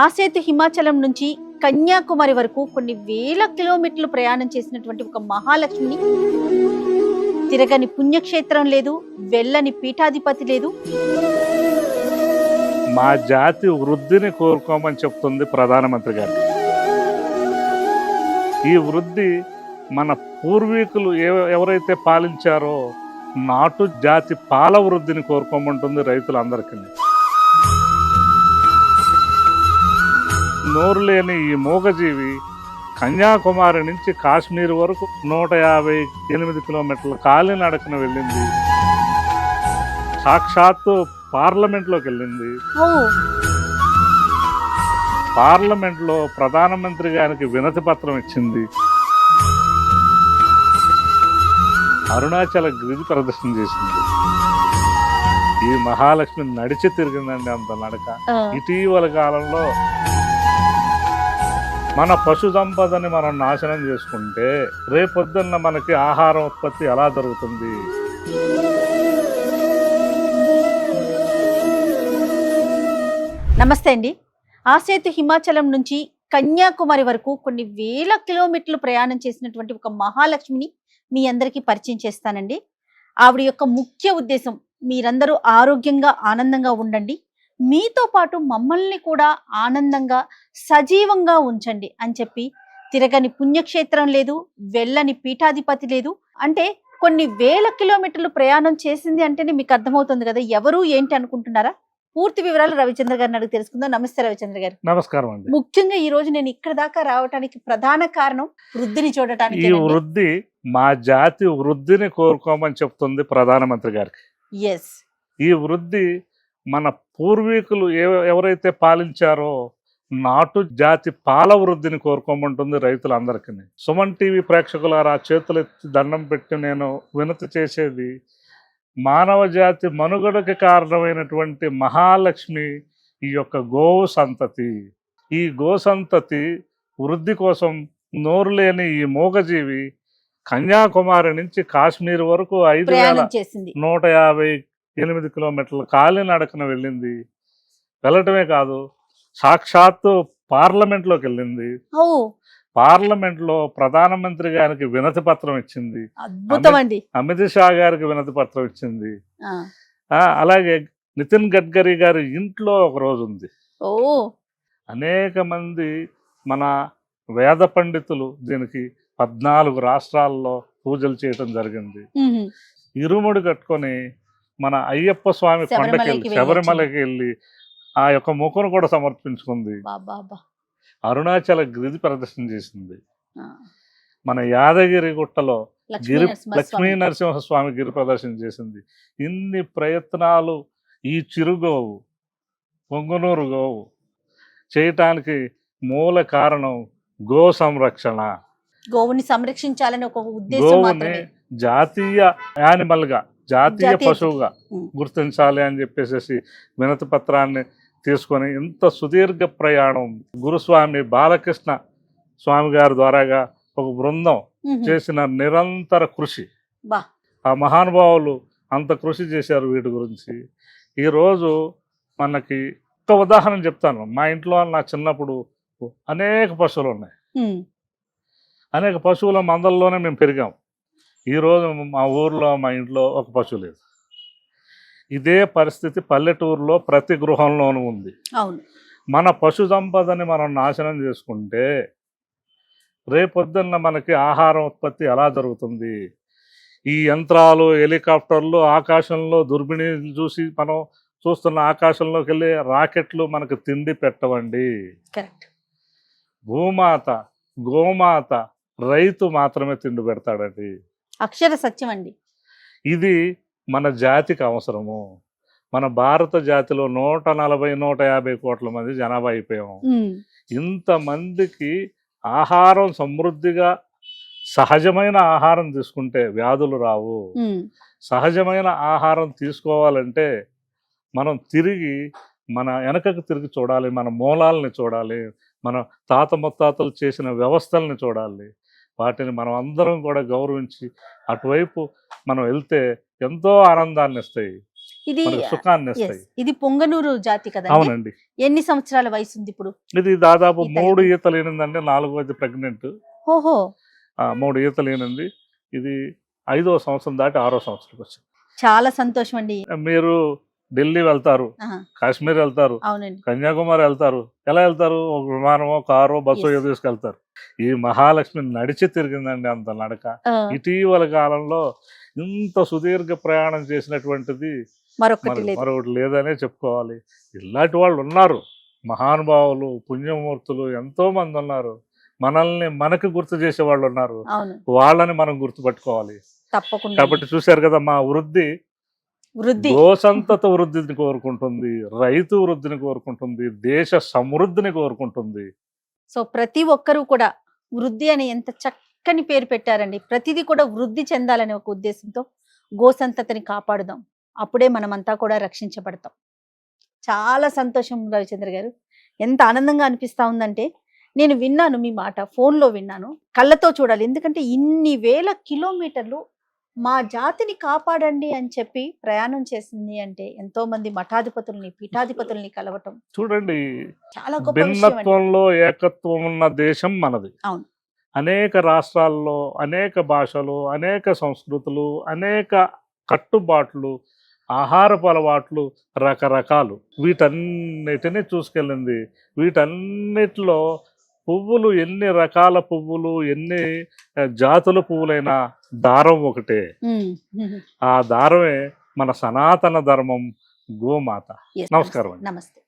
ఆసేతు హిమాచలం నుంచి కన్యాకుమారి వరకు కొన్ని వేల కిలోమీటర్లు ప్రయాణం చేసినటువంటి ఒక మహాలక్ష్మిని తిరగని పుణ్యక్షేత్రం లేదు, వెళ్ళని పీఠాధిపతి లేదు. మా జాతి వృద్ధిని కోరుకోమని చెప్తుంది ప్రధానమంత్రి గారు. ఈ వృద్ధి మన పూర్వీకులు ఎవరైతే పాలించారో నాటు జాతి పాల వృద్ధిని కోరుకోమంటుంది రైతులందరికీ. నోరు లేని ఈ మూగజీవి కన్యాకుమారి నుంచి కాశ్మీర్ వరకు 158 కిలోమీటర్ల కాలినడకన వెళ్ళింది. సాక్షాత్తు పార్లమెంట్లోకి వెళ్ళింది. పార్లమెంట్లో ప్రధానమంత్రి గారికి వినతి పత్రం ఇచ్చింది. అరుణాచల గిరి ప్రదర్శన చేసింది. ఈ మహాలక్ష్మి నడిచి తిరిగిందండి, అంత నడక. ఇటీవల కాలంలో మన పశు సంపదని మనం నాశనం చేసుకుంటే రేపొద్దున్న మనకి ఆహారం ఉత్పత్తి ఎలా జరుగుతుంది? నమస్తే అండి. ఆసేతు హిమాచలం నుంచి కన్యాకుమారి వరకు కొన్ని వేల కిలోమీటర్లు ప్రయాణం చేసినటువంటి ఒక మహాలక్ష్మిని మీ అందరికీ పరిచయం చేస్తానండి. ఆవిడ యొక్క ముఖ్య ఉద్దేశం మీరందరూ ఆరోగ్యంగా ఆనందంగా ఉండండి, మీతో పాటు మమ్మల్ని కూడా ఆనందంగా సజీవంగా ఉంచండి అని చెప్పి తిరగని పుణ్యక్షేత్రం లేదు, వెళ్ళని పీఠాధిపతి లేదు. అంటే కొన్ని వేల కిలోమీటర్లు ప్రయాణం చేసింది అంటేనే మీకు అర్థమవుతుంది కదా ఎవరు ఏంటి అనుకుంటున్నారా? పూర్తి వివరాలు రవిచంద్ర గారిని అడిగి తెలుసుకుందాం. నమస్తే రవిచంద్ర గారు. నమస్కారం అండి. ముఖ్యంగా ఈ రోజు నేను ఇక్కడ దాకా రావడానికి ప్రధాన కారణం వృద్ధిని చూడటానికి. ఈ వృద్ధి మా జాతి వృద్ధిని కోరుకోమని చెప్తుంది ప్రధానమంత్రి గారికి. ఎస్, ఈ వృద్ధి మన పూర్వీకులు ఎవరైతే పాలించారో నాటు జాతి పాల వృద్ధిని కోరుకోమంటుంది రైతులందరికీ. సుమన్ టీవీ ప్రేక్షకులారా, చేతులెత్తి దండం పెట్టి నేను వినతి చేసేది, మానవ జాతి మనుగడకి కారణమైనటువంటి మహాలక్ష్మి ఈ యొక్క గోవు సంతతి. ఈ గో సంతతి వృద్ధి కోసం నోరు లేని ఈ మూగజీవి కన్యాకుమారి నుంచి కాశ్మీర్ వరకు 5158 కిలోమీటర్ల కాలినడకన వెళ్ళింది. వెళ్ళటమే కాదు, సాక్షాత్తు పార్లమెంట్లోకి వెళ్ళింది. పార్లమెంట్లో ప్రధానమంత్రి గారికి వినతి పత్రం ఇచ్చింది. అమిత్ షా గారికి వినతి పత్రం ఇచ్చింది. అలాగే నితిన్ గడ్కరీ గారి ఇంట్లో ఒక రోజు ఉంది. అనేక మంది మన వేద పండితులు దీనికి 14 రాష్ట్రాల్లో పూజలు చేయటం జరిగింది. ఇరుముడి కట్టుకొని మన అయ్యప్ప స్వామి కొండకెళ్ళి శబరిమలకి వెళ్ళి ఆ యొక్క ముఖను కూడా సమర్పించుకుంది. అరుణాచల గిరి ప్రదర్శన చేసింది. మన యాదగిరి గుట్టలో లక్ష్మీ నరసింహస్వామి గిరి ప్రదర్శన చేసింది. ఇన్ని ప్రయత్నాలు ఈ చిరుగోవు పొంగునూరు గోవు చేయటానికి మూల కారణం గో సంరక్షణ. గోవుని సంరక్షించాలని ఒక ఉద్దేశం. గోవుని జాతీయ యానిమల్ గా, జాతీయ పశువుగా గుర్తించాలి అని చెప్పేసి వినతి పత్రాన్ని తీసుకొని ఇంత సుదీర్ఘ ప్రయాణం గురుస్వామి బాలకృష్ణ స్వామి గారి ద్వారాగా ఒక బృందం చేసిన నిరంతర కృషి. ఆ మహానుభావులు అంత కృషి చేశారు వీటి గురించి. ఈరోజు మనకి ఒక ఉదాహరణ చెప్తాను. మా ఇంట్లో నా చిన్నప్పుడు అనేక పశువులు ఉన్నాయి. అనేక పశువుల మందల్లోనే మేము పెరిగాం. ఈరోజు మా ఊర్లో మా ఇంట్లో ఒక పశువు లేదు. ఇదే పరిస్థితి పల్లెటూరులో ప్రతి గృహంలోనూ ఉంది. మన పశు సంపదని మనం నాశనం చేసుకుంటే రేపొద్దున్న మనకి ఆహారం ఉత్పత్తి ఎలా జరుగుతుంది? ఈ యంత్రాలు, హెలికాప్టర్లు, ఆకాశంలో దుర్బిణీలు చూసి మనం చూస్తున్న ఆకాశంలోకి వెళ్ళే రాకెట్లు మనకు తిండి పెట్టవండి. భూమాత, గోమాత, రైతు మాత్రమే తిండి పెడతాడండి. అక్షర సత్యం అండి. ఇది మన జాతికి అవసరము. మన భారత జాతిలో 140-150 కోట్ల మంది జనాభా అయిపోయాము. ఇంతమందికి ఆహారం సమృద్ధిగా సహజమైన ఆహారం తీసుకుంటే వ్యాధులు రావు. సహజమైన ఆహారం తీసుకోవాలంటే మనం తిరిగి మన వెనకకు తిరిగి చూడాలి, మన మూలాలని చూడాలి, మన తాత ముత్తాతలు చేసిన వ్యవస్థల్ని చూడాలి. వాటిని మనం అందరం కూడా గౌరవించి అటువైపు మనం వెళ్తే ఎంతో ఆనందాన్ని ఇస్తాయి. ఇది మనకు సుఖాన్ని yes, ఇస్తాయి. ఇది పొంగనూరు జాతి కదండి. అవునండి. ఎన్ని సంవత్సరాల వయసు ఉంది ఇప్పుడు? ఇది దాదాపు ఈతలు. 3 ఈతలు ఈనిందండి, 4వది ప్రెగ్నెంట్. ఓహో 3 ఈతలు ఈనింది. ఇది 5వ సంవత్సరం దాటి 6వ సంవత్సరంకి వచ్చింది. చాలా సంతోషం అండి. మీరు ఢిల్లీ వెళ్తారు, ఆహా, కాశ్మీర్ వెళ్తారు, అవునండి. కన్యాకుమారి వెళ్తారు. ఎలా వెళ్తారు? ఒక విమానమో, కారో, బస్సో Yes. ఏదో తీసుకెళ్తారు. ఈ మహాలక్ష్మి నడిచి తిరిగిందండి అంత నడక. ఆ, ఇటీవల కాలంలో ఇంత సుదీర్ఘ ప్రయాణం చేసినటువంటిది మరొకటి లేదు. మరొకటి లేదనే చెప్పుకోవాలి. ఇలాంటి వాళ్ళు ఉన్నారు, మహానుభావులు, పుణ్యమూర్తులు ఎంతో మంది ఉన్నారు. మనల్ని మనకు గుర్తు చేసే వాళ్ళు ఉన్నారు. అవును, వాళ్ళని మనం గుర్తుపెట్టుకోవాలి. తప్పకుండా. కాబట్టి చూశారు కదా, మా వృద్ధి వృద్ధి గోసంతత వృద్ధిని కోరుకుంటుంది, రైతు వృద్ధిని కోరుకుంటుంది, దేశ సమృద్ధిని కోరుకుంటుంది. సో ప్రతి ఒక్కరూ కూడా వృద్ధి అని ఎంత చక్కని పేరు పెట్టారండి. ప్రతిదీ కూడా వృద్ధి చెందాలనే ఒక ఉద్దేశంతో గోసంతతిని కాపాడుదాం. అప్పుడే మనమంతా కూడా రక్షించబడతాం. చాలా సంతోషం రవిచంద్ర గారు. ఎంత ఆనందంగా అనిపిస్తా ఉందంటే, నేను విన్నాను మీ మాట, ఫోన్లో విన్నాను, కళ్ళతో చూడాలి. ఎందుకంటే ఇన్ని వేల కిలోమీటర్లు మా జాతిని కాపాడండి అని చెప్పి ప్రయాణం చేసింది అంటే ఎంతో మంది మఠాధిపతుల్ని, పీఠాధిపతుల్ని కలవటం చూడండి, చాలా గొప్ప విషయం అండి. భిన్నత్వంలో ఏకత్వం ఉన్న దేశం మనది. అవును. అనేక రాష్ట్రాల్లో అనేక భాషలు, అనేక సంస్కృతులు, అనేక కట్టుబాట్లు, ఆహారపు అలవాట్లు రకరకాలు. వీటన్నిటిని చూసుకెళ్ళింది. వీటన్నిటిలో పువ్వులు, ఎన్ని రకాల పువ్వులు, ఎన్ని జాతుల పువ్వులైనా దారం ఒకటే. ఉమ్, ఉమ్, ఆ దారమే మన సనాతన ధర్మం, గోమాత. yes, నమస్కారం అండి. నమస్తే.